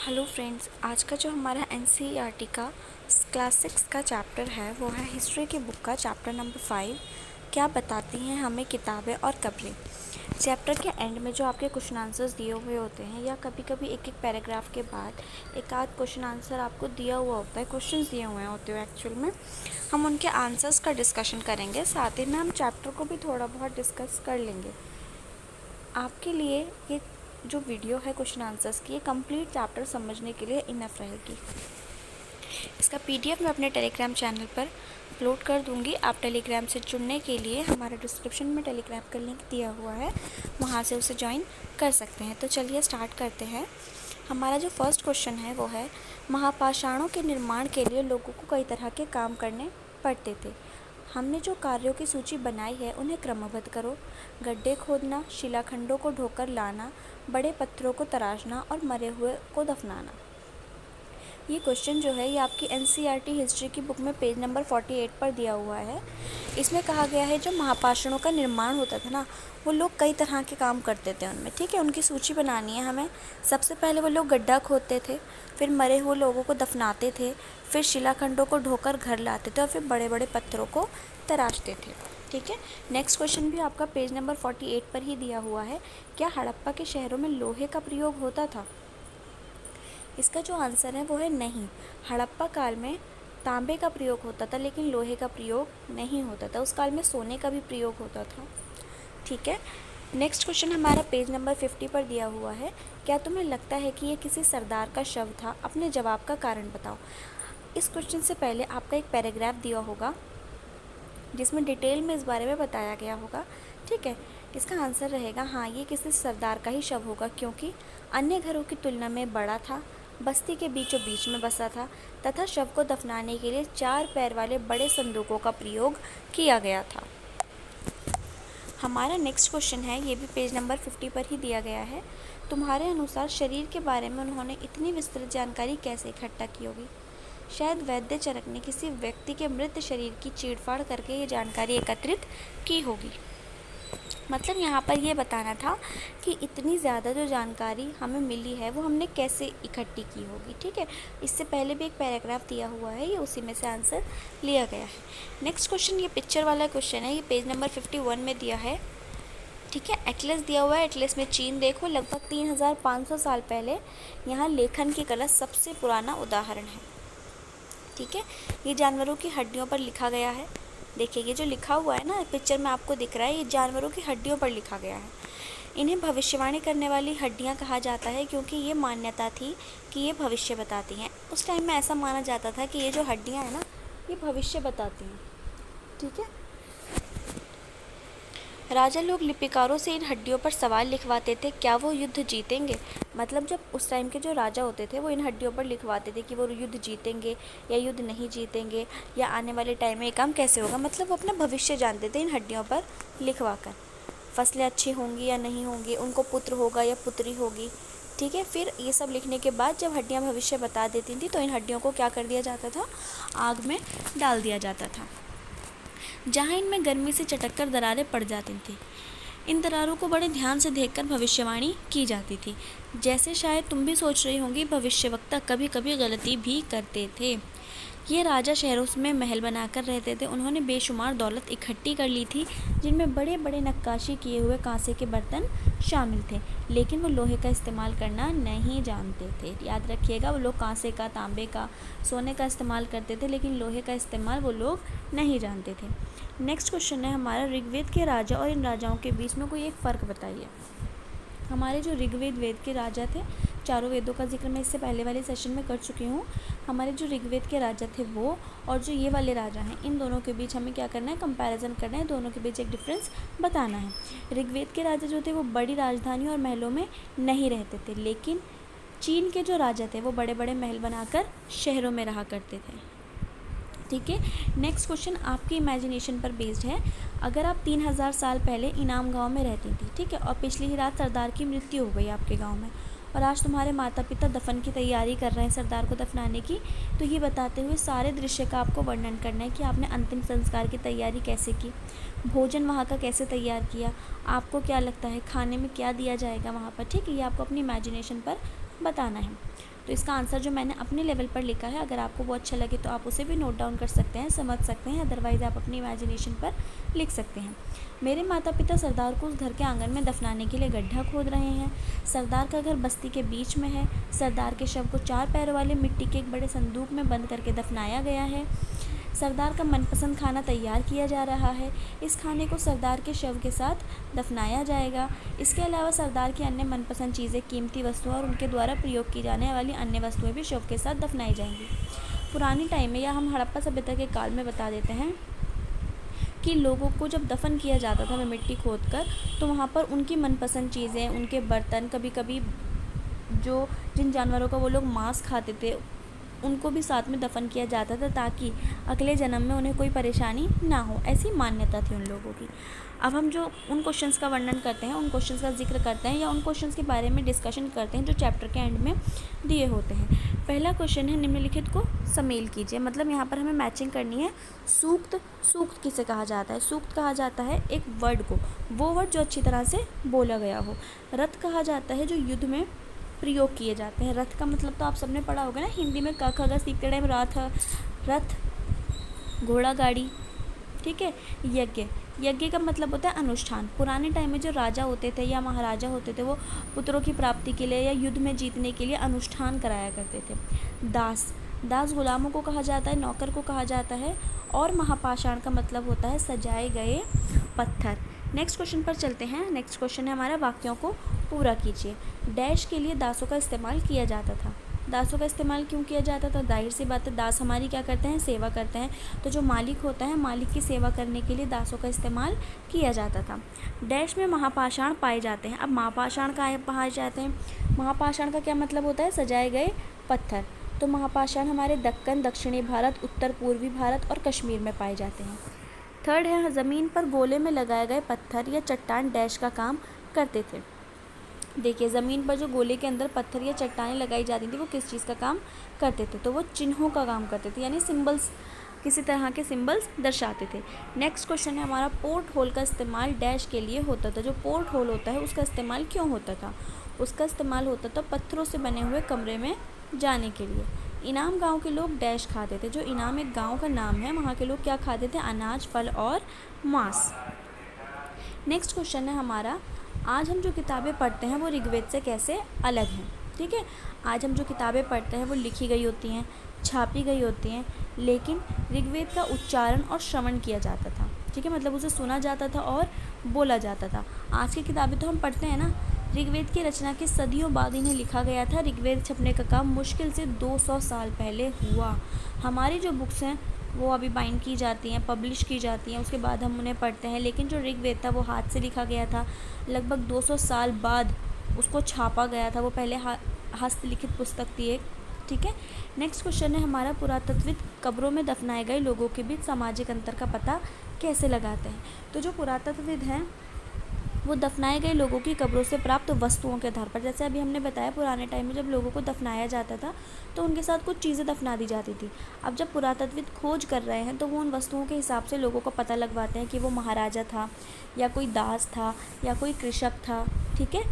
Hello friends, आज का जो हमारा एनसीईआरटी का क्लास 6 का चैप्टर है वो है हिस्ट्री की बुक का चैप्टर नंबर 5। क्या बताती हैं हमें किताबें और खबरें। चैप्टर के एंड में जो आपके क्वेश्चन आंसर्स दिए हुए होते हैं या कभी कभी एक एक पैराग्राफ के बाद एक आध क्वेश्चन आंसर आपको दिया हुआ होता है, क्वेश्चंस दिए हुए होते हैं एक्चुअल में, हम उनके आंसर्स का डिस्कशन करेंगे। साथ ही में हम चैप्टर को भी थोड़ा बहुत डिस्कस कर लेंगे। आपके लिए ये जो वीडियो है क्वेश्चन आंसर्स की, ये कंप्लीट चैप्टर समझने के लिए इनफ रहेगी। इसका पीडीएफ मैं अपने टेलीग्राम चैनल पर अपलोड कर दूंगी। आप टेलीग्राम से जुड़ने के लिए हमारे डिस्क्रिप्शन में टेलीग्राम का लिंक दिया हुआ है, वहाँ से उसे ज्वाइन कर सकते हैं। तो चलिए स्टार्ट करते हैं। हमारा जो फर्स्ट क्वेश्चन है वो है, महापाषाणों के निर्माण के लिए लोगों को कई तरह के काम करने पड़ते थे। हमने जो कार्यों की सूची बनाई है उन्हें क्रमबद्ध करो। गड्ढे खोदना, शिलाखंडों को ढोकर लाना, बड़े पत्थरों को तराशना और मरे हुए को दफनाना। ये क्वेश्चन जो है ये आपकी एनसीईआरटी हिस्ट्री की बुक में पेज नंबर 48 पर दिया हुआ है। इसमें कहा गया है जो महापाषाणों का निर्माण होता था ना, वो लोग कई तरह के काम करते थे उनमें, ठीक है। उनकी सूची बनानी है हमें। सबसे पहले वो लोग गड्ढा खोदते थे, फिर मरे हुए लोगों को दफनाते थे, फिर शिलाखंडों को ढोकर घर लाते थे और फिर बड़े बड़े पत्थरों को तराशते थे, ठीक है। नेक्स्ट क्वेश्चन भी आपका पेज नंबर 48 पर ही दिया हुआ है। क्या हड़प्पा के शहरों में लोहे का प्रयोग होता था? इसका जो आंसर है वो है नहीं। हड़प्पा काल में तांबे का प्रयोग होता था लेकिन लोहे का प्रयोग नहीं होता था। उस काल में सोने का भी प्रयोग होता था, ठीक है। नेक्स्ट क्वेश्चन हमारा पेज नंबर 50 पर दिया हुआ है। क्या तुम्हें लगता है कि ये किसी सरदार का शव था? अपने जवाब का कारण बताओ। इस क्वेश्चन से पहले आपका एक पैराग्राफ दिया होगा जिसमें डिटेल में इस बारे में बताया गया होगा, ठीक है। इसका आंसर रहेगा हाँ, ये किसी सरदार का ही शव होगा, क्योंकि अन्य घरों की तुलना में बड़ा था, बस्ती के बीचों बीच में बसा था तथा शव को दफनाने के लिए 4 पैर वाले बड़े संदूकों का प्रयोग किया गया था। हमारा नेक्स्ट क्वेश्चन है, ये भी पेज नंबर 50 पर ही दिया गया है। तुम्हारे अनुसार शरीर के बारे में उन्होंने इतनी विस्तृत जानकारी कैसे इकट्ठा की होगी? शायद वैद्य चरक ने किसी व्यक्ति के मृत शरीर की चीरफाड़ करके ये जानकारी एकत्रित की होगी। मतलब यहाँ पर ये बताना था कि इतनी ज़्यादा जो जानकारी हमें मिली है वो हमने कैसे इकट्ठी की होगी, ठीक है। इससे पहले भी एक पैराग्राफ दिया हुआ है, ये उसी में से आंसर लिया गया है। नेक्स्ट क्वेश्चन ये पिक्चर वाला क्वेश्चन है, ये पेज नंबर 51 में दिया है, ठीक है। एटलस दिया हुआ है। एटलस में चीन देखो, लगभग 3500 साल पहले यहाँ लेखन की कला सबसे पुराना उदाहरण है, ठीक है। ये जानवरों की हड्डियों पर लिखा गया है। देखिए ये जो लिखा हुआ है ना पिक्चर में आपको दिख रहा है, ये जानवरों की हड्डियों पर लिखा गया है। इन्हें भविष्यवाणी करने वाली हड्डियां कहा जाता है क्योंकि ये मान्यता थी कि ये भविष्य बताती हैं। उस टाइम में ऐसा माना जाता था कि ये जो हड्डियां हैं ना, ये भविष्य बताती हैं, ठीक है। राजा लोग लिपिकारों से इन हड्डियों पर सवाल लिखवाते थे, क्या वो युद्ध जीतेंगे? मतलब जब उस टाइम के जो राजा होते थे वो इन हड्डियों पर लिखवाते थे कि वो युद्ध जीतेंगे या युद्ध नहीं जीतेंगे, या आने वाले टाइम में ये काम कैसे होगा। मतलब वो अपना भविष्य जानते थे इन हड्डियों पर लिखवा कर। फसलें अच्छी होंगी या नहीं होंगी, उनको पुत्र होगा या पुत्री होगी, ठीक है। फिर ये सब लिखने के बाद जब हड्डियाँ भविष्य बता देती थी तो इन हड्डियों को क्या कर दिया जाता था? आग में डाल दिया जाता था, जहाँ इनमें गर्मी से चटककर दरारें पड़ जाती थीं। इन दरारों को बड़े ध्यान से देखकर भविष्यवाणी की जाती थी। जैसे शायद तुम भी सोच रही होंगी, भविष्यवक्ता कभी कभी गलती भी करते थे। ये राजा शहरों में महल बनाकर रहते थे। उन्होंने बेशुमार दौलत इकट्ठी कर ली थी जिनमें बड़े बड़े नक्काशी किए हुए कांसे के बर्तन शामिल थे, लेकिन वो लोहे का इस्तेमाल करना नहीं जानते थे। याद रखिएगा, वो लोग कांसे का, तांबे का, सोने का इस्तेमाल करते थे, लेकिन लोहे का इस्तेमाल वो लोग नहीं जानते थे। नेक्स्ट क्वेश्चन है हमारा, ऋग्वेद के राजा और इन राजाओं के बीच में कोई एक फ़र्क बताइए। हमारे जो ऋग्वेद वेद के राजा थे, चारों वेदों का जिक्र मैं इससे पहले वाले सेशन में कर चुकी हूँ। हमारे जो ऋग्वेद के राजा थे वो और जो ये वाले राजा हैं, इन दोनों के बीच हमें क्या करना है? कंपैरिजन करना है, दोनों के बीच एक डिफरेंस बताना है। ऋग्वेद के राजा जो थे वो बड़ी राजधानी और महलों में नहीं रहते थे, लेकिन चीन के जो राजा थे वो बड़े बड़े महल बनाकर शहरों में रहा करते थे, ठीक है। नेक्स्ट क्वेश्चन आपकी इमेजिनेशन पर बेस्ड है। अगर आप 3000 साल पहले इनाम गांव में रहती थी, ठीक है, और पिछली ही रात सरदार की मृत्यु हो गई आपके गांव में, और आज तुम्हारे माता पिता दफन की तैयारी कर रहे हैं, सरदार को दफनाने की, तो ये बताते हुए सारे दृश्य का आपको वर्णन करना है कि आपने अंतिम संस्कार की तैयारी कैसे की, भोजन वहाँ का कैसे तैयार किया, आपको क्या लगता है खाने में क्या दिया जाएगा वहाँ पर, ठीक है। ये आपको अपनी इमेजिनेशन पर बताना है। तो इसका आंसर जो मैंने अपने लेवल पर लिखा है, अगर आपको वो अच्छा लगे तो आप उसे भी नोट डाउन कर सकते हैं, समझ सकते हैं, अदरवाइज़ आप अपनी इमेजिनेशन पर लिख सकते हैं। मेरे माता पिता सरदार को उस घर के आंगन में दफनाने के लिए गड्ढा खोद रहे हैं। सरदार का घर बस्ती के बीच में है। सरदार के शव को 4 पैरों वाले मिट्टी के एक बड़े संदूक में बंद करके दफनाया गया है। सरदार का मनपसंद खाना तैयार किया जा रहा है। इस खाने को सरदार के शव के साथ दफनाया जाएगा। इसके अलावा सरदार की अन्य मनपसंद चीज़ें, कीमती वस्तुएं और उनके द्वारा प्रयोग की जाने वाली अन्य वस्तुएं भी शव के साथ दफनाई जाएंगी। पुरानी टाइम में, या हम हड़प्पा सभ्यता के काल में बता देते हैं कि लोगों को जब दफन किया जाता था मिट्टी खोद कर, तो वहाँ पर उनकी मनपसंद चीज़ें, उनके बर्तन, कभी कभी जो जिन जानवरों का वो लोग मांस खाते थे उनको भी साथ में दफन किया जाता था, ताकि अगले जन्म में उन्हें कोई परेशानी ना हो। ऐसी मान्यता थी उन लोगों की। अब हम जो उन क्वेश्चंस का वर्णन करते हैं, उन क्वेश्चंस का जिक्र करते हैं, या उन क्वेश्चंस के बारे में डिस्कशन करते हैं जो चैप्टर के एंड में दिए होते हैं। पहला क्वेश्चन है, निम्नलिखित को सम्मेल कीजिए। मतलब यहाँ पर हमें मैचिंग करनी है। सूक्त, सूक्त किसे कहा जाता है? सूक्त कहा जाता है एक वर्ड को, वो वर्ड जो अच्छी तरह से बोला गया हो। रथ कहा जाता है जो युद्ध में प्रयोग किए जाते हैं। रथ का मतलब तो आप सबने पढ़ा होगा ना, हिंदी में क ख ग सीखते टाइम रथ, घोड़ा गाड़ी, ठीक है। यज्ञ, यज्ञ का मतलब होता है अनुष्ठान। पुराने टाइम में जो राजा होते थे या महाराजा होते थे, वो पुत्रों की प्राप्ति के लिए या युद्ध में जीतने के लिए अनुष्ठान कराया करते थे। दास, दास गुलामों को कहा जाता है, नौकर को कहा जाता है। और महापाषाण का मतलब होता है सजाए गए पत्थर। नेक्स्ट क्वेश्चन पर चलते हैं। नेक्स्ट क्वेश्चन है हमारा, वाक्यों को पूरा कीजिए। डैश के लिए दासों का इस्तेमाल किया जाता था। दासों का इस्तेमाल क्यों किया जाता था? जाहिर सी बात है, दास हमारी क्या करते हैं? सेवा करते हैं। तो जो मालिक होता है, मालिक की सेवा करने के लिए दासों का इस्तेमाल किया जाता था। डैश में महापाषाण पाए जाते हैं। अब महापाषाण कहाँ पाए जाते हैं? महापाषाण का क्या मतलब होता है? सजाए गए पत्थर। तो महापाषाण हमारे दक्कन, दक्षिणी भारत, उत्तर पूर्वी भारत और कश्मीर में पाए जाते हैं। थर्ड है, ज़मीन पर गोले में लगाए गए पत्थर या चट्टान डैश का काम करते थे। देखिए, ज़मीन पर जो गोले के अंदर पत्थर या चट्टानें लगाई जाती थी, वो किस चीज़ का काम करते थे? तो वो चिन्हों का काम करते थे, यानी सिंबल्स, किसी तरह के सिंबल्स दर्शाते थे। नेक्स्ट क्वेश्चन है हमारा, पोर्ट होल का इस्तेमाल डैश के लिए होता था। जो पोर्ट होल होता है उसका इस्तेमाल क्यों होता था? उसका इस्तेमाल होता था पत्थरों से बने हुए कमरे में जाने के लिए। इनाम गांव के लोग डैश खाते थे। जो इनाम एक गांव का नाम है, वहाँ के लोग क्या खाते थे? अनाज, फल और मांस। नेक्स्ट क्वेश्चन है हमारा, आज हम जो किताबें पढ़ते हैं वो ऋग्वेद से कैसे अलग हैं? ठीक है, आज हम जो किताबें पढ़ते हैं वो लिखी गई होती हैं, छापी गई होती हैं, लेकिन ऋग्वेद का उच्चारण और श्रवण किया जाता था। ठीक है, मतलब उसे सुना जाता था और बोला जाता था। आज की किताबें तो हम पढ़ते हैं ना, ऋग्वेद की रचना के सदियों बाद इन्हें लिखा गया था। ऋग्वेद छपने का काम मुश्किल से 200 साल पहले हुआ। हमारी जो बुक्स हैं वो अभी बाइंड की जाती हैं, पब्लिश की जाती हैं, उसके बाद हम उन्हें पढ़ते हैं, लेकिन जो ऋग्वेद था वो हाथ से लिखा गया था। लगभग 200 साल बाद उसको छापा गया था। वो पहले हस्तलिखित पुस्तक थी एक। ठीक है, नेक्स्ट क्वेश्चन है हमारा, पुरातत्वविद कब्रों में दफनाए गए लोगों के बीच सामाजिक अंतर का पता कैसे लगाते हैं? तो जो पुरातत्वविद हैं वो दफनाए गए लोगों की कब्रों से प्राप्त वस्तुओं के आधार पर, जैसे अभी हमने बताया पुराने टाइम में जब लोगों को दफनाया जाता था तो उनके साथ कुछ चीज़ें दफना दी जाती थी। अब जब पुरातत्वविद खोज कर रहे हैं तो वो उन वस्तुओं के हिसाब से लोगों को पता लगवाते हैं कि वो महाराजा था या कोई दास था या कोई कृषक था। ठीक है,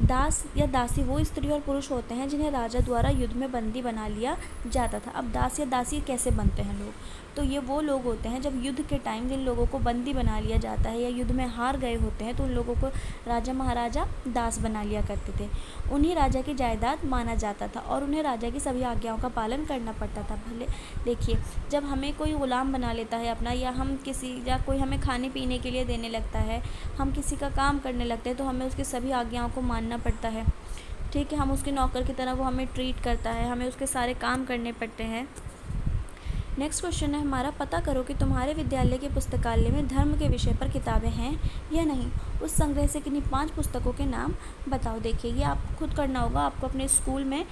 दास या दासी वो स्त्री और पुरुष होते हैं जिन्हें राजा द्वारा युद्ध में बंदी बना लिया जाता था। अब दास या दासी कैसे बनते हैं लोग? तो ये वो लोग होते हैं जब युद्ध के टाइम जिन लोगों को बंदी बना लिया जाता है या युद्ध में हार गए होते हैं, तो उन लोगों को राजा महाराजा दास बना लिया करते थे। उन्हीं राजा की जायदाद माना जाता था और उन्हें राजा की सभी आज्ञाओं का पालन करना पड़ता था। भले देखिए, जब हमें कोई ग़ुलाम बना लेता है अपना, या हम किसी या कोई हमें खाने पीने के लिए देने लगता है, हम किसी का काम करने लगते हैं, तो हमें उसकी सभी आज्ञाओं को मानना पड़ता है। ठीक है, हम उसके नौकर की तरह, वो हमें ट्रीट करता है, हमें उसके सारे काम करने पड़ते हैं। नेक्स्ट क्वेश्चन है हमारा, पता करो कि तुम्हारे विद्यालय के पुस्तकालय में धर्म के विषय पर किताबें हैं या नहीं। उस संग्रह से किन्हीं 5 पुस्तकों के नाम बताओ। देखिए, ये आप खुद करना होगा आपको अपने स्कूल में।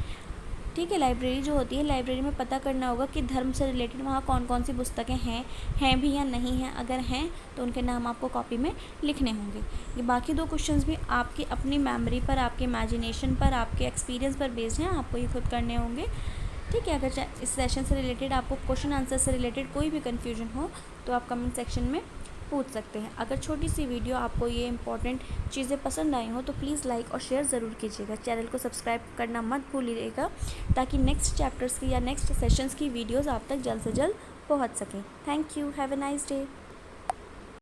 ठीक है, लाइब्रेरी जो होती है, लाइब्रेरी में पता करना होगा कि धर्म से रिलेटेड वहाँ कौन कौन सी पुस्तकें हैं भी या नहीं हैं। अगर हैं तो उनके नाम आपको कॉपी में लिखने होंगे। ये बाकी 2 क्वेश्चंस भी आपकी अपनी मेमोरी पर, आपके इमेजिनेशन पर, आपके एक्सपीरियंस पर बेस्ड हैं, आपको ये खुद करने होंगे। ठीक है, अगर इस सेशन से रिलेटेड आपको क्वेश्चन आंसर से रिलेटेड कोई भी कन्फ्यूजन हो तो आप कमेंट सेक्शन में पूछ सकते हैं। अगर छोटी सी वीडियो आपको ये इंपॉर्टेंट चीज़ें पसंद आई हो तो प्लीज़ लाइक और शेयर ज़रूर कीजिएगा। चैनल को सब्सक्राइब करना मत भूलिएगा ताकि नेक्स्ट चैप्टर्स की या नेक्स्ट सेशंस की वीडियोज़ आप तक जल्द से जल्द पहुँच सकें। Thank you. Have a nice day.